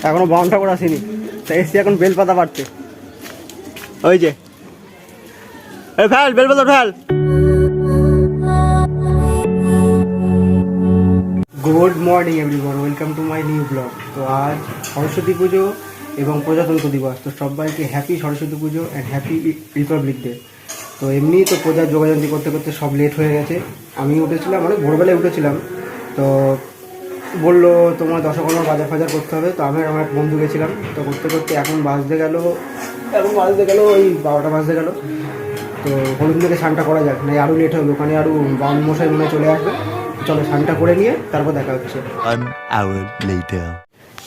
এখনো বাউন ঠাকুর আসেনি, তাই এসছি এখন বেলপাতা পাড়তে। ওই যে ফেল বেলপাতা fail. Good morning everyone, welcome to my new blog. তো আজ সরস্বতী পুজো এবং প্রজাতন্ত্র দিবস, তো সবাইকে happy Saraswati Puja and happy Republic day. তো এমনি তো প্রজার যোগাযোগ করতে করতে সব লেট হয়ে গেছে। আমি উঠেছিলাম অনেক ভোরবেলায় উঠেছিলাম, তো বললো তোমার দশকর্মা বাজার ফাজার করতে হবে। তো আমি আর আমার বন্ধু গেছিলাম, তো করতে করতে এখন বাজতে গেল ওই 12টা বাজতে গেল। তো হলুদ থেকে স্নানটা করা যাক, না আরও লেট হবে, ওখানে আরও বাউন মশাই মনে চলে আসবে। চলো স্নানটা করে নিয়ে তারপর দেখা হচ্ছে।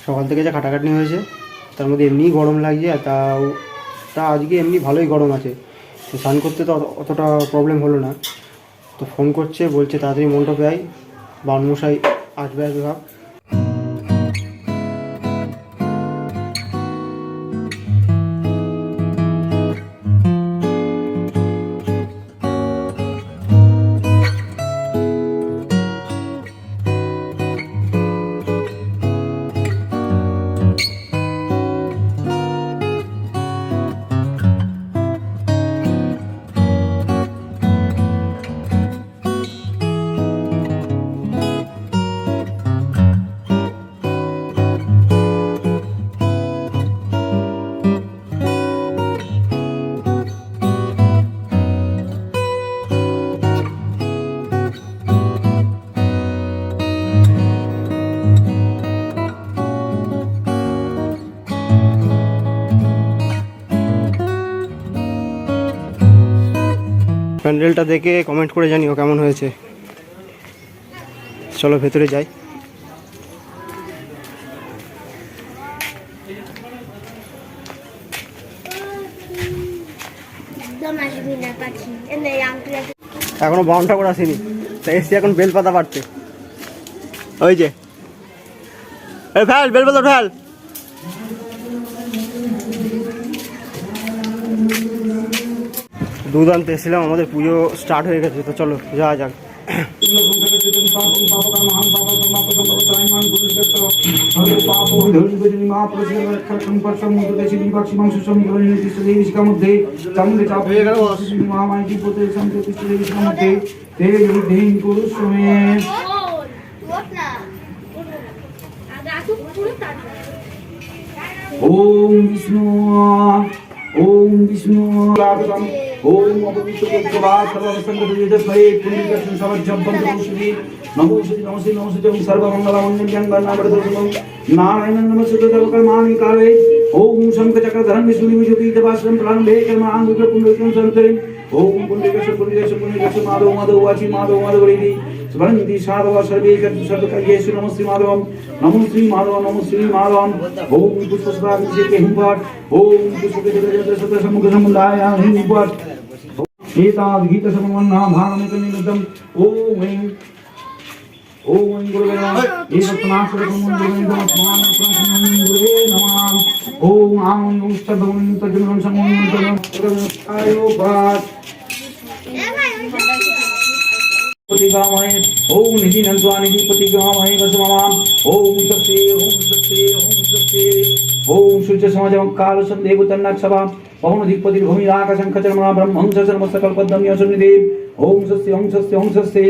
সকাল থেকে যে খাটাখাটনি হয়েছে, তার মধ্যে এমনি গরম লাগছে, আর তা আজকে এমনি ভালোই গরম আছে। তো স্নান করতে তো অতটা প্রবলেম হলো না। তো ফোন করছে, বলছে তাড়াতাড়ি মণ্ডপে আয়, বাউন মশাই আসবে ভাব। প্যান্ডেলটা দেখে কমেন্ট করে জানিও কেমন হয়েছে। চলো ভেতরে যাই। এখনো বাউন ঠাকুর আসেনি, তাই এসছি এখন বেলপাতা পাড়তে। ওই যে ফেল বেলপাতা ফেল। দুধ আনতে এসেছিলাম, আমাদের পুজো স্টার্ট হয়ে গেছে। তো চলো যাওয়া যাক। ওম বিষ্ণু ওম বিষ্ণু ओम अपवित्रवाद सर्वसंगतये पुण्यदर्शन समज्जपन्तुषि नमो श्री सर्वमंगलमंगल्यं गणावरदर्शनं नारायणं नमस्ते देवकर्माणि काले ओम शंखचक्रधरं विष्णुविजोतीतवासं प्राणभे कर्मांगुक पुण्यकं संतरे ओम पुण्यकेश माधव वाची माधवरीति स्मरन्ति साधव सर्वे सर्वकार्येषु नमस्ते माधवं नमो श्री माधवं ओम पुष्पस्वाभिषेके हिंपाठ ओम पुष्पके समुखसमुदाय हिंपाठ एताद गीत समन्ना भारमकनिरुद्धम ओम ऐं गुरुवे नमः एतत्नाशकमुंडुवेदं स्मरण गुरुवे नमः ओम आं उष्टभवनं तजनं समन्वितं आयो पाठ प्रतिगामय ओम निधि नंदवानिधि प्रतिगामय वसमाम ओम सत्ते ओम सूर्य समाजं काल संदेव तन्नाक्षवा पवन अधिपति भूमि आकाश शंखचर्मा ब्रह्मं सर्व सकल पद्म यशनिदेव ओम सस्य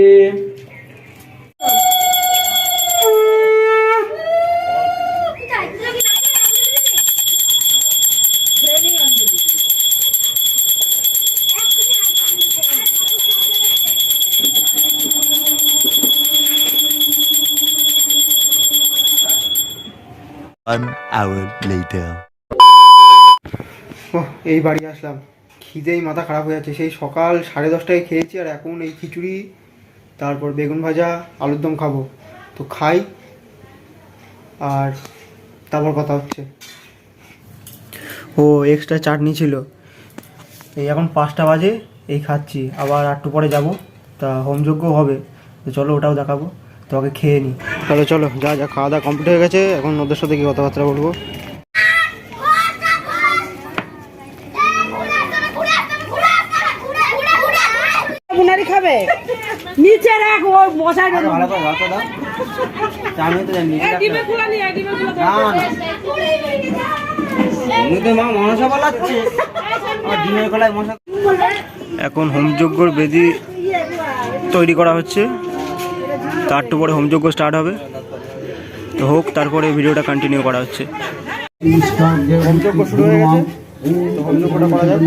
An hour later. এই বাড়ি আসলাম, খিদেই মাথা খারাপ হয়ে যাচ্ছে। সেই সকাল 10:30টায় খেয়েছি, আর এখন এই খিচুড়ি তারপর বেগুন ভাজা আলুর দম খাবো। তো খাই, আর তারপর কথা হচ্ছে। ও এক্সট্রা চাটনি ছিল, এই এখন 5টা বাজে, এই খাচ্ছি। আবার একটু পরে যাব, তা হোমযজ্ঞ হবে, তো চলো ওটাও দেখাবো। তো আগে খেয়ে নিই। চলো যা খাওয়া দাওয়া কমপ্লিট হয়ে গেছে, এখন ওদের সাথে কি কথাবার্তা বলবো। খাবে নিচে রাখ, ও মশাই আমি তো জানি মা মনসা বলাচ্ছে ডিমের গলায় মশা। এখন হোমযজ্ঞর বেদি তৈরি করা হচ্ছে, তার একটু পরে হোমযজ্ঞ স্টার্ট হবে। তো হোক, তারপরে ভিডিওটা কন্টিনিউ করা হচ্ছে। হোমযজ্ঞ শুরু হয়ে গেছে, তো হোমযজ্ঞটা করা যাক।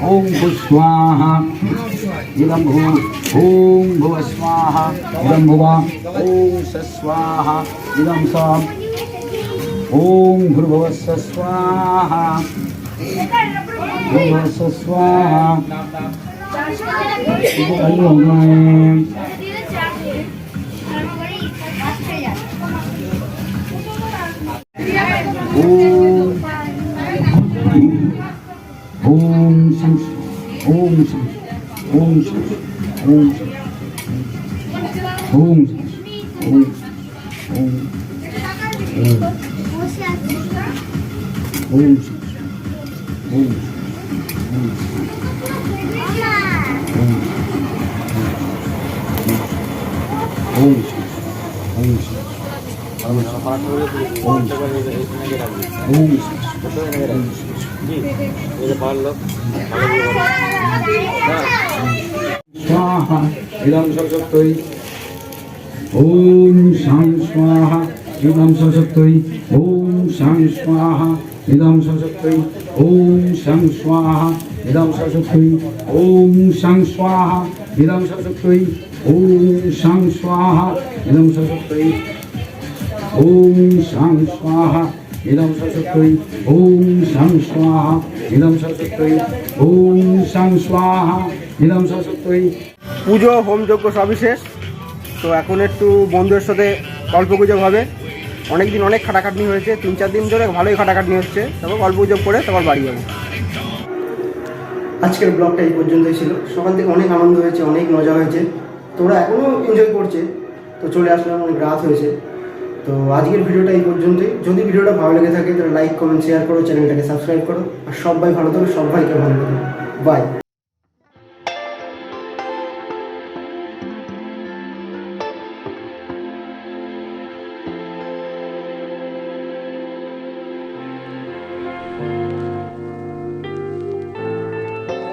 ओम स्वाहा इदं भू ओम भुव स्वाहा इदं भुवा ओम स्वाहा इदं स्वाहा ओम भूर्भुवस्स स्वाहा भूर्भुवस्स स्वाहा ओम शं ओम शं ओम शं ओम शं ओम ओम ओम ओम शं ओम ओम ओम स्वाहा इदं सरस्वती ओम शां स्वाहा इदं सरस्वती ओम शां स्वाहा इदं सरस्वती ओम शां स्वाहा इदं सरस्वती ओम शां स्वाहा इदं सरस्वती ओम शां स्वाहा इदं सरस्वती ओम शां स्वाहा इदं सरस्वती ओम शां स्वाहा इदं सरस्वती ओम शां स्वाहा इदं सरस्वती। পুজো হোমযজ্ঞ সবই শেষ। তো এখন একটু বন্ধুদের সাথে গল্পগুজব হবে। অনেকদিন অনেক খাটাখাটনি হয়েছে, 3-4 দিন ধরে ভালোই খাটাখাটনি হচ্ছে। তারপর গল্পগুজব করে তারপর বাড়ি যাবো। আজকের ব্লগটা এই পর্যন্তই ছিল। সকাল থেকে অনেক আনন্দ হয়েছে, অনেক মজা হয়েছে। তোরা এখনও এনজয় করছে, তো চলে আসলাম, অনেক রাত হয়েছে। তো আজকের ভিডিওটা এই পর্যন্তই। যদি ভিডিওটা ভালো লেগে থাকে তাহলে লাইক, কমেন্ট, শেয়ার করো, চ্যানেলটাকে সাবস্ক্রাইব করো। আর সবাই ভালো থাকো, সবাইকে ভালো থাকো। বাই।